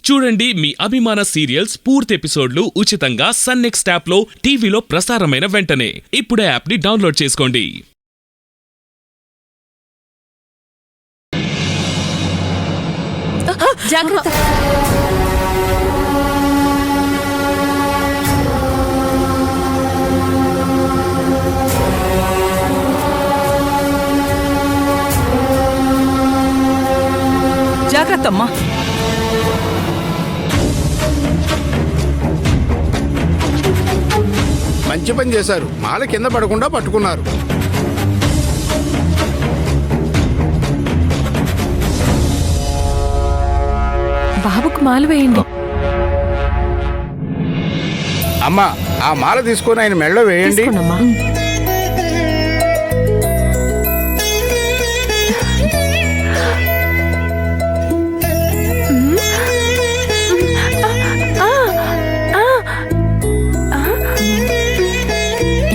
చూడండి మీ అభిమాన సీరియల్స్ పూర్తి ఎపిసోడ్లు ఉచితంగా సన్ నెక్స్ట్ యాప్ లో టీవీలో ప్రసారమైన వెంటనే ఇప్పుడే యాప్ ని డౌన్లోడ్ చేసుకోండి. జాగ్రత్త. జాగ్రత్తమ్మా. మంచి పని చేశారు. మాల కింద పడకుండా పట్టుకున్నారు. బాబుకు మాల వేయండి. అమ్మా, ఆ మాల తీసుకొని ఆయన మెడలో వేయండి.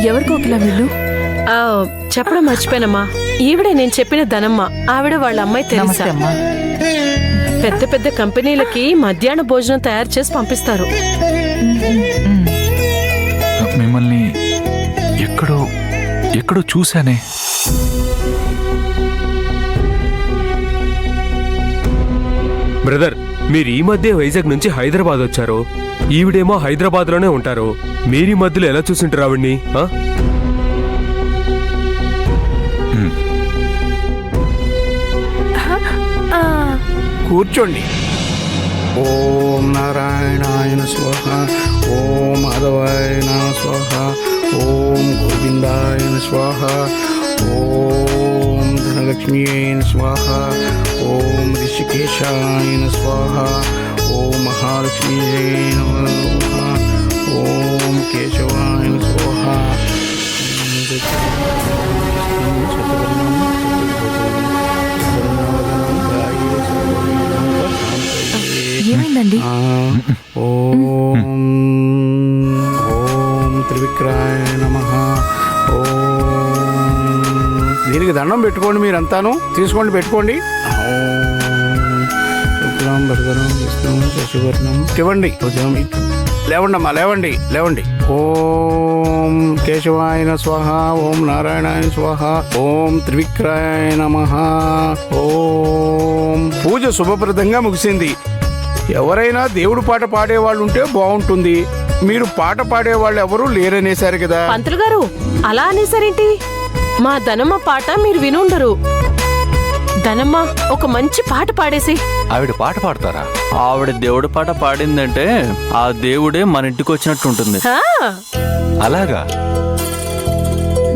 ఎవరు కోకిల వీళ్ళు? చెప్పడం మర్చిపోయానమ్మా. ఈవిడే నేను చెప్పిన ధనమ్మ. ఆవిడ వాళ్ళ అమ్మాయి తెలుసా? పెద్ద పెద్ద కంపెనీలకి మధ్యాహ్న భోజనం తయారు చేసి పంపిస్తారు. మిమ్మల్ని ఎక్కడో చూశానే. బ్రదర్, మీరు ఈ మధ్య వైజాగ్ నుంచి హైదరాబాద్ వచ్చారు. ఈవిడేమో హైదరాబాద్ లోనే ఉంటారు. మీరీ మధ్యలో ఎలా చూసింటారు ఆవిడ్ని? కూర్చోండి. ఓం నారాయణాయ స్వాహ, ఓం మాధవాయ స్వాహ, ఓం గోవిందాయ స్వాహ, ఓం ధనలక్ష్మీయ స్వాహ, ఓం ఋషికేశాయ స్వాహ, ఓం మహాలక్ష్మీయ నమః, ఓం కేశవాయ స్వాహ. ఏమైందండి? ఓం త్రివిక్రాయ నమః. ఓం. దీనికి దండం పెట్టుకోండి. మీరంతాను తీసుకోండి, పెట్టుకోండి. ఇవ్వండి. లేవండి అమ్మా, లేవండి, లేవండి. ఓం కేశవాయ స్వాహ, ఓం నారాయణాయ స్వాహ, ఓం త్రివిక్రాయ నమః. ఓం. పూజ శుభప్రదంగా ముగిసింది. ఎవరైనా దేవుడు పాట పాడేవాళ్ళు ఉంటే బాగుంటుంది. మీరు పాట పాడేవాళ్ళు ఎవరు లేరనేశారు కదా. పంతులు గారు అలా అనేసారేంటి? మా ధనమ్మ పాట మీరు వినుండరు. ధనమ్మ ఒక మంచి పాట పాడేసి. ఆవిడ పాట పాడతారా? ఆవిడ దేవుడి పాట పాడిందంటే ఆ దేవుడే మన ఇంటికి వచ్చినట్టు ఉంటుంది. అలాగా?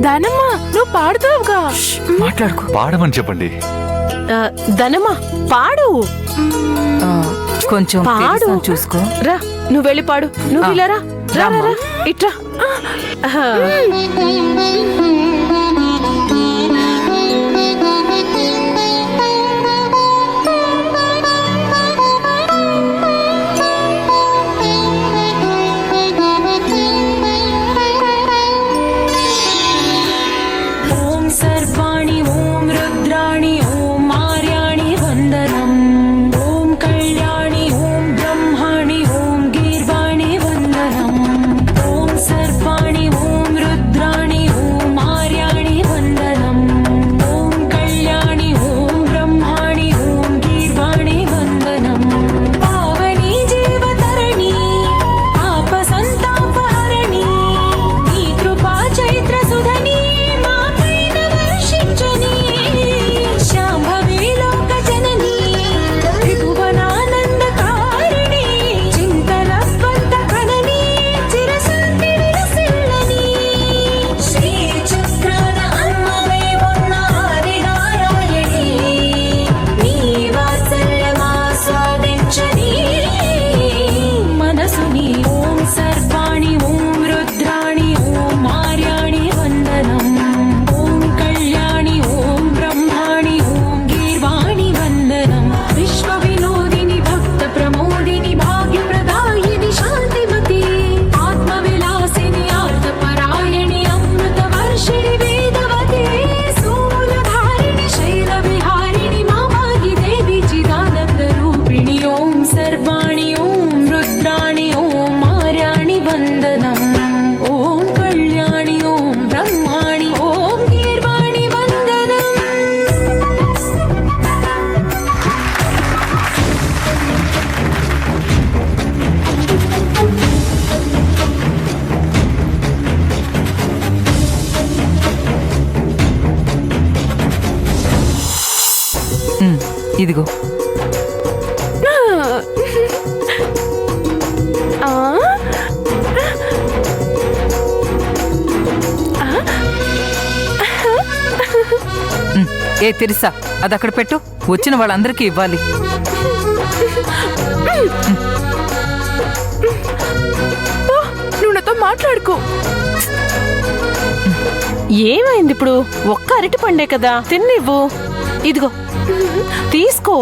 ధనమ్మ నువ్వు పాడుతావుగా. మాట్లాడుకో. పాడమని చెప్పండి. ధనమ్మ పాడు. కొంచెం పాడు. చూసుకో. రా, నువ్వు వెళ్ళి పాడు. నువ్వు ఇలా రా. రా, రా, ఇట్రా. सर्वाणि ओम रुद्राणि ओम వందనం ఓం కళ్యాణి ఓం బ్రహ్మాణి ఓం గీర్వాణి వందనం. ఇదిగో ఆ? ఏ తెరిసా అది అక్కడ పెట్టు, వచ్చిన వాళ్ళందరికీ ఇవ్వాలి. నువ్వు నాతో మాట్లాడుకో. ఏమైంది ఇప్పుడు? ఒక్క అరటి పండే కదా, తిన్నివ్వు. ఇదిగో తీసుకో,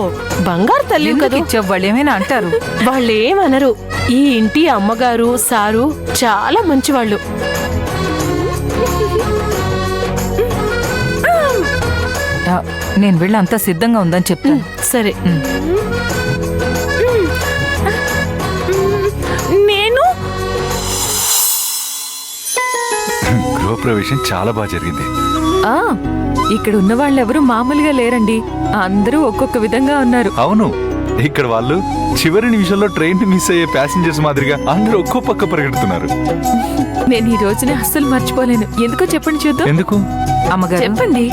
బంగారు తల్లి ఎందుకు కదా. ఇచ్చావు? వాళ్ళు ఏమైనా అంటారు? వాళ్ళేమనరు. ఈ ఇంటి అమ్మగారు సారు చాలా మంచివాళ్ళు. ఆ, నేను వెళ్ళి అంతా సిద్ధంగా ఉందని చెప్తాను. సరే. నేను గృహప్రవేశం చాలా బాగా జరిగింది. ఆ, ఇక్కడ ఉన్న వాళ్ళెవరూ మామూలుగా లేరండి. అందరూ ఒక్కొక్క విధంగా ఉన్నారు. అవును, ఇక్కడ వాళ్ళు చివరి నిమిషంలో ట్రైన్ మిస్ అయ్యే ప్యాసింజర్స్ మాదిరిగా అందరూ ఒక్కో పక్క పరిగెడుతున్నారు. నేను ఈ రోజుని అస్సలు మర్చిపోలేను. ఎందుకో చెప్పండి చూద్దాం. ఎందుకు? అమ్మగారు, చెప్పండి.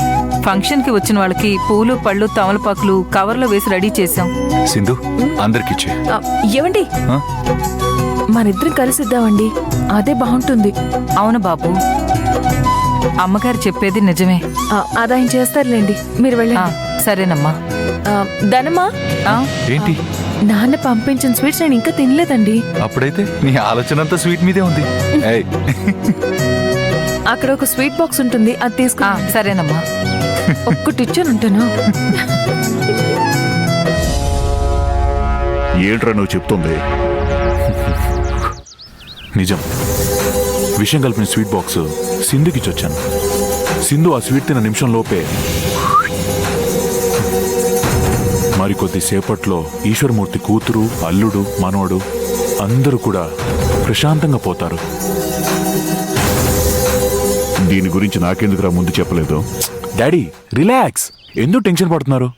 ఫంక్షన్ కి వచ్చిన వాళ్ళకి పూలు పళ్ళు తమలపాకులు కవర్లో వేసి రెడీ చేశాం. సింధు, అందరికిచ్చే. ఆ, ఏమండి, మనిద్దరం కలిసిద్దామండి. అదే బాగుంటుంది. అవును బాబు, అమ్మగారు చెప్పేది నిజమే. అది ఆయన చేస్తారులేండి, మీరు ఆ, వెళ్ళండి. సరేనమ్మా. ధనమా, ఆ, ఏంటి? నాన్న పంపించిన స్వీట్స్ నేను ఇంకా తినలేదండి. అప్పుడైతే నీ ఆలోచన అంతా స్వీట్ మీదే ఉంది. ఏయ్, అక్కడ ఒక స్వీట్ బాక్స్ ఉంటుంది, అది ఆ, తీసుకుని సరేనమ్మా. ఒక్కటి ఇచ్చాను ఉంటాను. ఏంట్రా నువ్వు చెప్తుంది? నిజం. విషయం కలిపిన స్వీట్ బాక్స్ సింధుకి ఇచ్చొచ్చాను. సింధు ఆ స్వీట్ తిన్న నిమిషం లోపే మరికొద్ది సేపట్లో ఈశ్వరమూర్తి కూతురు, అల్లుడు, మనవడు అందరూ కూడా ప్రశాంతంగా పోతారు. దీని గురించి నాకెందుకురా ముందు చెప్పలేదు? Daddy, relax. ఎందుకు టెన్షన్ పడుతున్నారు?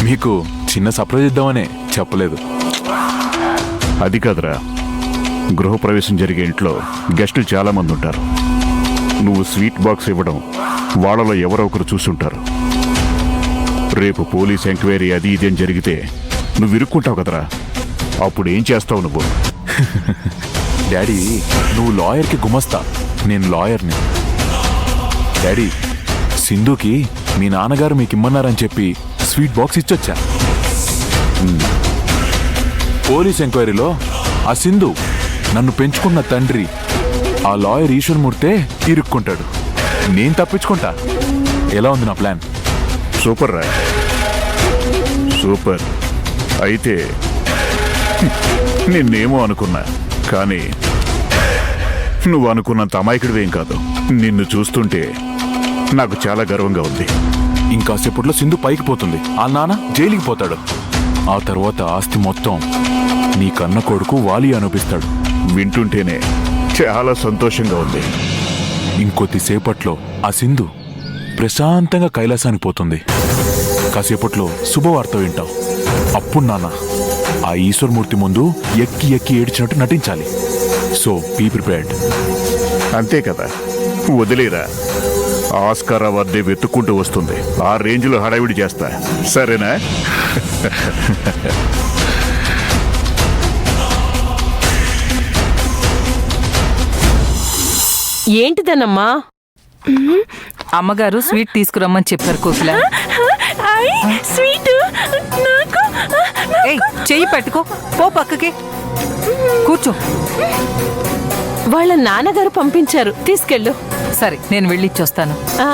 మీకు చిన్న సర్ప్రైజ్ ఇద్దామనే చెప్పలేదు. అది కాదురా, గృహప్రవేశం జరిగే ఇంట్లో గెస్టులు చాలా మంది ఉంటారు. నువ్వు స్వీట్ బాక్స్ ఇవ్వడం వాళ్ళలో ఎవరో ఒకరు చూసుంటారు. రేపు పోలీస్ ఎంక్వైరీ అది ఇది అని జరిగితే నువ్వు ఇరుక్కుంటావు కదరా, అప్పుడు ఏం చేస్తావు నువ్వు? డాడీ, నువ్వు లాయర్కి గుమస్తా, నేను లాయర్ని. డాడీ, సింధుకి మీ నాన్నగారు మీకు ఇమ్మన్నారని చెప్పి స్వీట్ బాక్స్ ఇచ్చొచ్చా. పోలీస్ ఎంక్వైరీలో ఆ సింధు నన్ను పెంచుకున్న తండ్రి ఆ లాయర్ ఈశ్వరమూర్తే ఇరుక్కుంటాడు, నేను తప్పించుకుంటా. ఎలా ఉంది నా ప్లాన్? సూపర్ రా, సూపర్. అయితే నిన్నేమో అనుకున్నా, కానీ నువ్వు అనుకున్నంత అమాయకుడివేం కాదు. నిన్ను చూస్తుంటే నాకు చాలా గర్వంగా ఉంది. ఇంకాసేపట్లో సింధు పైకి పోతుంది, ఆ నాన్న జైలుకి పోతాడు. ఆ తర్వాత ఆస్తి మొత్తం నీ కన్న కొడుకు వాలి అనిపిస్తాడు. వింటుంటేనే చాలా సంతోషంగా ఉంది. ఇంకొద్దిసేపట్లో ఆ సింధు ప్రశాంతంగా కైలాసానికి పోతుంది. కాసేపట్లో శుభవార్త వింటావు. అప్పుడు నాన్న ఆ ఈశ్వరమూర్తి ముందు ఎక్కి ఎక్కి ఏడ్చినట్టు నటించాలి. So be prepared. అంతే కదా, వదిలేరా. ఆస్కార్ అవార్డే వెతుక్కుంటూ వస్తుంది. ఆ రేంజ్లో హడావిడి చేస్తా, సరేనా? ఏంటిదనమ్మా? అమ్మగారు స్వీట్ తీసుకురమ్మని చెప్పారు కోకిల. స్వీట్ నాకు. ఏయ్, చెయ్యి పెట్టుకో, పో పక్కకి కూర్చో. వాళ్ళ నాన్నగారు పంపించారు, తీసుకెళ్ళు. సరే, నేను వెళ్ళిచ్చొస్తాను. ఆ,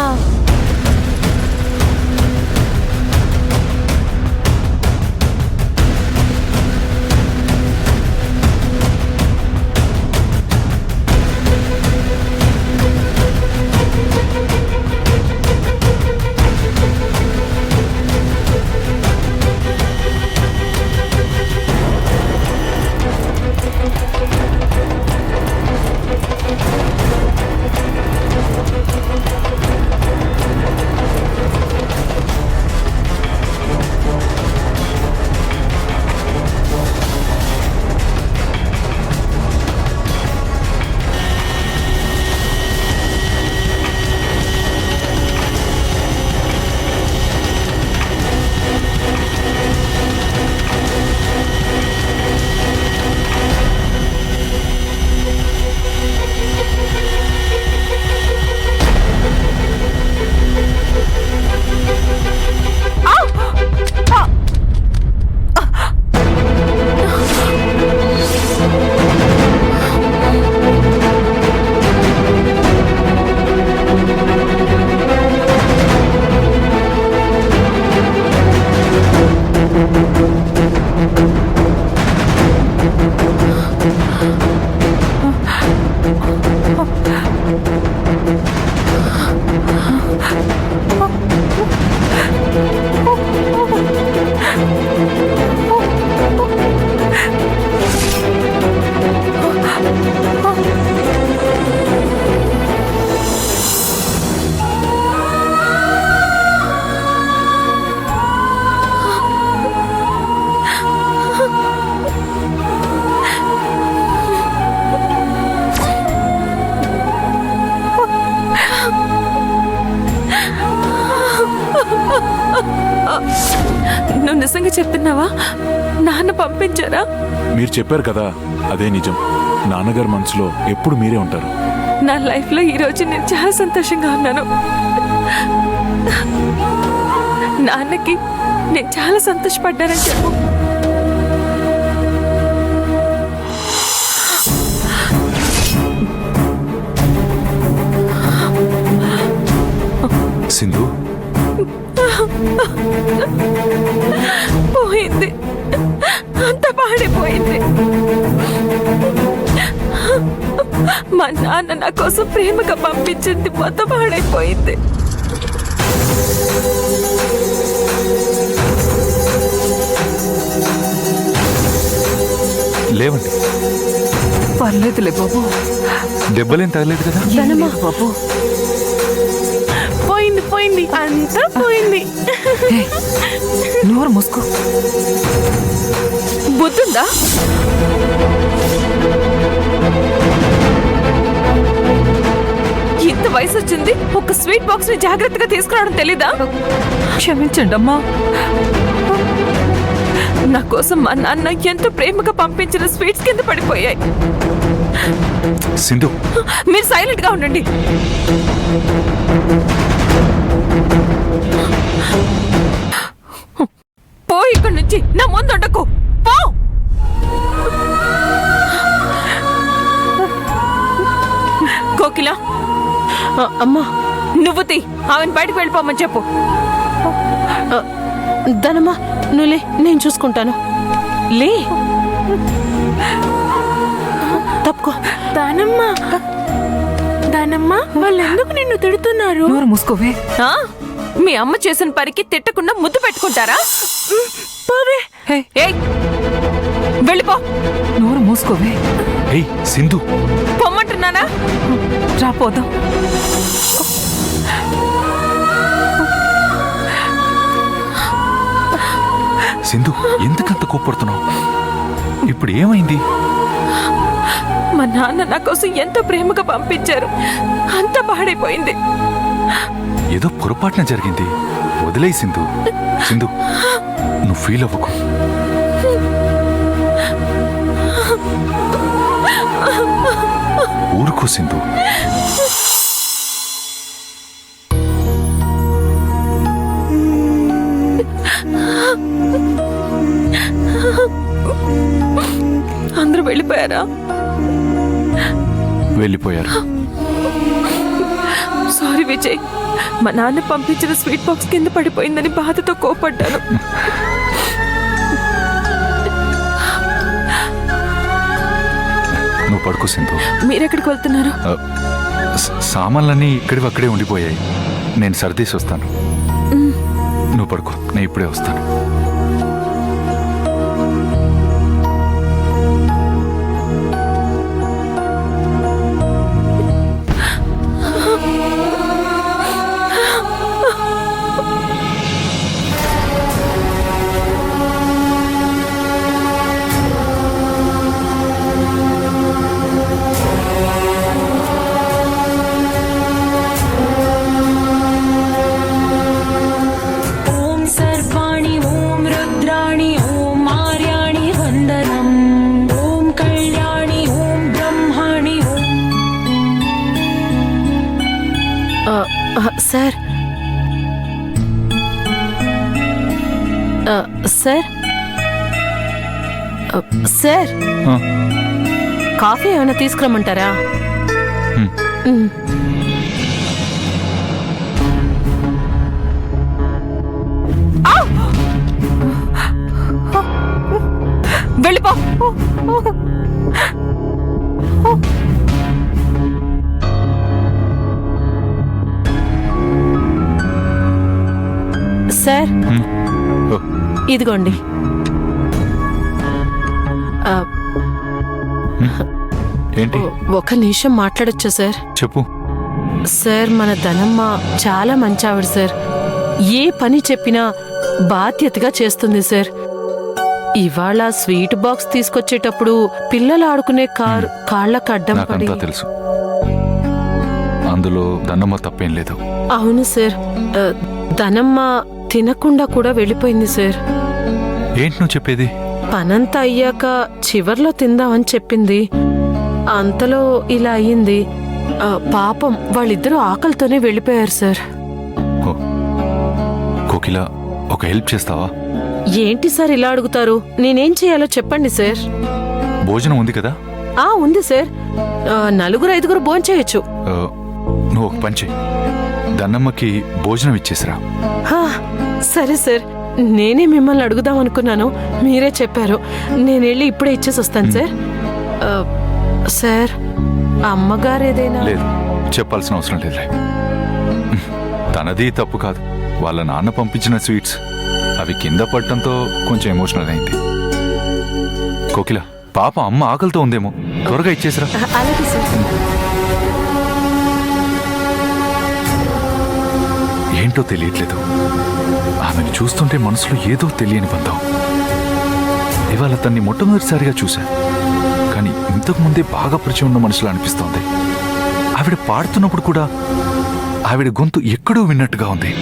నువ్వు నిజంగా చెప్తున్నావా? నాన్న పంపించారా? మీరు చెప్పారు కదా, అదే నిజం. నాన్నగారి మనసులో ఎప్పుడు మీరే ఉంటారు. నా లైఫ్ లో ఈ రోజు నేను చాలా సంతోషంగా ఉన్నాను. నాన్నకి నేను చాలా సంతోషపడ్డానని చెప్పు. సింధు, పోయింది, అంత పాడిపోయింది. మా నాన్న నా కోసం ప్రేమగా పంపించింది మొత్తం పాడైపోయింది. లేవండి. పర్లేదులే బాబు, దెబ్బలేం తగలేదు కదా? బాబు. పోయింది పోయింది, అంతా పోయింది. నోరు మూసుకో. బుద్ధుందా? ఇంత వయసు వచ్చింది, ఒక స్వీట్ బాక్స్ ని జాగ్రత్తగా తీసుకురావడం తెలీదా? క్షమించండి అమ్మా. నా కోసం మా నాన్న ఎంతో ప్రేమగా పంపించిన స్వీట్స్ కింద పడిపోయాయి. సింధు, మీరు సైలెంట్ గా ఉండండి. పో ఇక్కడి నుంచి, నా ముందు ఉండకు. పో. కోకిల, అమ్మా, నువ్వు తీ, ఆమెను బయటకు వెళ్ళిపోమని చెప్పు. ధనమ్మా నువ్వులే, నేను చూసుకుంటాను. లే. తప్పుకో. దానమ్మ, దానమ్మ, వాళ్ళు ఎందుకు నిన్ను తిడుతున్నారు? నోరు మూసుకోవే. ఆ? మీ అమ్మ చేసిన పనికి తిట్టకుండా ముద్దు పెట్టుకుంటారా? హే, ఏయ్, వెళ్ళిపో. నోరు మూసుకోవే. ఏయ్ సింధు, పొమ్మంటున్నానా? రాపోదాం. సింధు, ఎందుకంత కోప్పడుతున్నావు? ఇప్పుడు ఏమైంది? మా నాన్న నా కోసం ఎంతో ప్రేమగా పంపించారు, అంతా పాడైపోయింది. ఏదో పొరపాటున జరిగింది, వదిలేయి సింధు. సింధు, నువ్వు ఫీల్ అవ్వకు. ఊరుకో సింధు. అందరూ వెళ్ళిపోయారా? వెళ్ళిపోయారు. సారీ విజయ్, మా నాన్న పంపించిన స్వీట్ బాక్స్ కింద పడిపోయిందని బాధతో కోపడ్డాను. నువ్వు పడుకో సింధు. మీరెక్కడికి వెళ్తున్నారు? సామాన్లన్నీ ఇక్కడివి అక్కడే ఉండిపోయాయి, నేను సర్దేసి వస్తాను. నువ్వు పడుకో, నేను ఇప్పుడే వస్తాను. సార్, సార్, సార్, కాఫీ ఏమైనా తీసుకురమ్మంటారా? వెళ్ళిపో. సార్ ఇదిగోండి. ఆ, ఏంటి? ఒక నిమిషం మాట్లాడొచ్చా సార్? చెప్పు. సార్ మన ధనమ్మ చాలా మంచి ఆవిడ సార్. ఏ పని చెప్పినా బాధ్యతగా చేస్తుంది సార్. ఇవాళ స్వీట్ బాక్స్ తీసుకొచ్చేటప్పుడు పిల్లలు ఆడుకునే కాళ్ళకు అడ్డం పడి. నాకంతా తెలుసు, అందులో ధనమ్మ తప్పేం లేదు. అవును సార్, ధనమ్మ తినకుండా కూడా వెళ్ళిపోయింది సార్. ఏంటి నువ్వు చెప్పేది? పనంతా అయ్యాక చివర్లో తిందామని చెప్పింది. అంతలో ఇలా అయ్యింది. పాపం వాళ్ళిద్దరూ ఆకలితోనే వెళ్ళిపోయారు సార్. కోకిల, ఒక హెల్ప్ చేస్తావా? ఏంటి సార్ ఇలా అడుగుతారు? నేనేం చేయాలో చెప్పండి సార్. భోజనం ఉంది కదా? ఉంది సార్. 4-5 భోంచేయచ్చు. నువ్వు ఒక పని చెయ్యి, ధనమ్మకి భోజనం ఇచ్చేసిరా. సరే సార్, నేనే మిమ్మల్ని అడుగుదాం అనుకున్నాను, మీరే చెప్పారు. నేను వెళ్ళి ఇప్పుడే ఇచ్చేసి వస్తాను సార్. సార్, అమ్మగారు ఏదైనా? లేదు, చెప్పాల్సిన అవసరం లేదులే. తనది తప్పు కాదు, వాళ్ళ నాన్న పంపించిన స్వీట్స్ అవి కింద పడటంతో కొంచెం ఎమోషనల్ అయింది. కోకిల, పాప అమ్మ ఆకలితో ఉందేమో, త్వరగా ఇచ్చేసిరా. అలాగే సార్. ఏంటో తెలియట్లేదు, ఆమెను చూస్తుంటే మనసులో ఏదో తెలియని బంధం. ఇవాళ తన్ని మొట్టమొదటిసారిగా చూశా, కానీ ఇంతకు ముందే బాగా పరిచయం ఉన్న మనుషులా అనిపిస్తోంది. ఆవిడ పాడుతున్నప్పుడు కూడా ఆవిడ గొంతు ఎక్కడో విన్నట్టుగా ఉంది.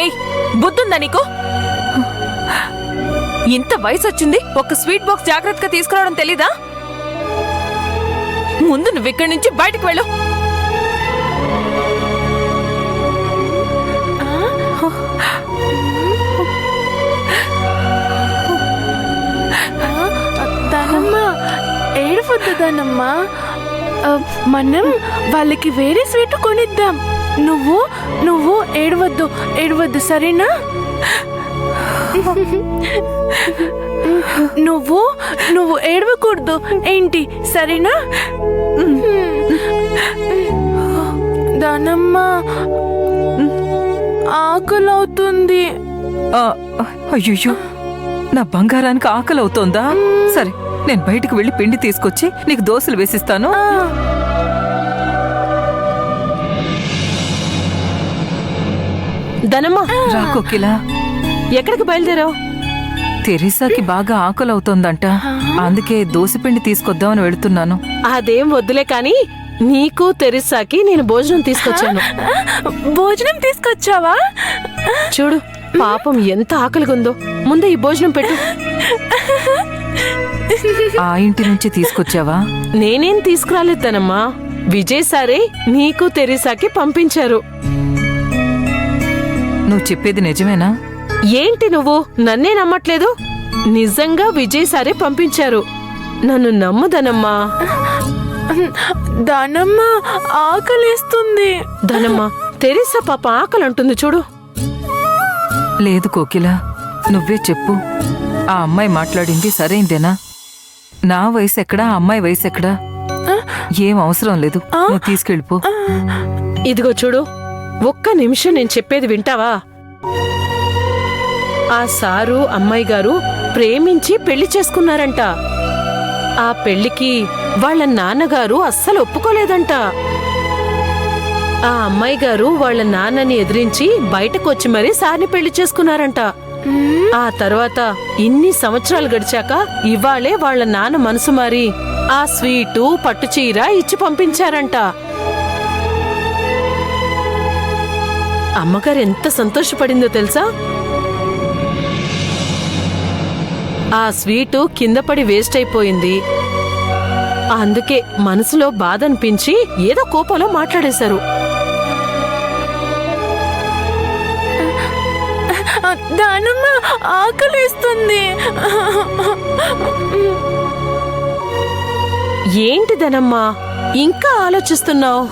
ఏయ్, బుద్ధుందా నీకు? ఇంత వయసు వచ్చింది, ఒక స్వీట్ బాక్స్ జాగ్రత్తగా తీసుకురావడం తెలీదా? ముందు నువ్వు ఇక్కడి నుంచి బయటకు వెళ్ళు. ధనమ్మా, ఏడవద్దు ధనమ్మా. మనం వాళ్ళకి వేరే స్వీట్ కొనిద్దాం. నువ్వు ఏడవద్దు సరేనా? నువ్వు ఏడవకూడదు ఏంటి, సరేనా? ధనమ్మా, ఆకలి అవుతుంది. అయ్యో, నా బంగారానికి ఆకలి అవుతోందా? సరే, నేను బయటకు వెళ్ళి పిండి తీసుకొచ్చి నీకు దోశలు వేసిస్తాను. ధనమ్మ, రా కోకిలా. ఎక్కడికి బయలుదేరావు? తెరీసాకి బాగా ఆకలి అవుతోందంట, అందుకే దోశపిండి తీసుకొద్దామని వెళుతున్నాను. అదేం వద్దులే కాని, నీకు తెరిసాకి నేను భోజనం తీసుకొచ్చాను. భోజనం తీసుకొచ్చావా? చూడు, పాపం ఎంత ఆకలిగుందో. ముందు ఈ భోజనం పెట్టు. ఆ ఇంటి నుంచి తీసుకొచ్చావా? నేనేం తీసుకురాలేదనమ్మా, విజయ్ సారే నీకు తెరిసాకి పంపించారు. నువ్వు చెప్పేది నిజమేనా? ఏంటి నువ్వు నన్నే నమ్మట్లేదు? నిజంగా విజయ్ సారే పంపించారు, నన్ను నమ్ముదనమ్మా. ధనమ్మ, ఆకలిస్తుంది. ధనమ్మ, తెరిసా పాప ఆకలి అంటుంది చూడు. లేదు కోకిల, నువ్వే చెప్పు, ఆ అమ్మాయి మాట్లాడింది సరైందేనా? నా వయసు ఎక్కడా, ఆ అమ్మాయి వయసు ఎక్కడా? ఏం అవసరం లేదు, నువ్వు తీసుకెళ్ళిపో. ఇదిగో చూడు, ఒక్క నిమిషం నేను చెప్పేది వింటావా? ఆ సారు అమ్మాయి గారు ప్రేమించి పెళ్లి చేసుకున్నారంట. ఆ పెళ్లికి వాళ్ళ నాన్నగారు అస్సలు ఒప్పుకోలేదంట. ఆ అమ్మాయి గారు వాళ్ళ నాన్నని ఎదిరించి బయటకొచ్చి మరీ సార్ని పెళ్లి చేసుకున్నారంట. ఆ తర్వాత ఇన్ని సంవత్సరాలు గడిచాక ఇవాళే వాళ్ళ నాన్న మనసు మారి ఆ స్వీటు పట్టుచీర ఇచ్చి పంపించారంట. అమ్మగారు ఎంత సంతోషపడిందో తెలుసా? ఆ స్వీటు కింద పడి వేస్ట్ అయిపోయింది. అందుకే మనసులో బాధ అనిపించి ఏదో కోపంలో మాట్లాడేశారు. దానమ్మ, ఆకలిస్తుంది. ఏంటిదనమ్మా ఇంకా ఆలోచిస్తున్నావు?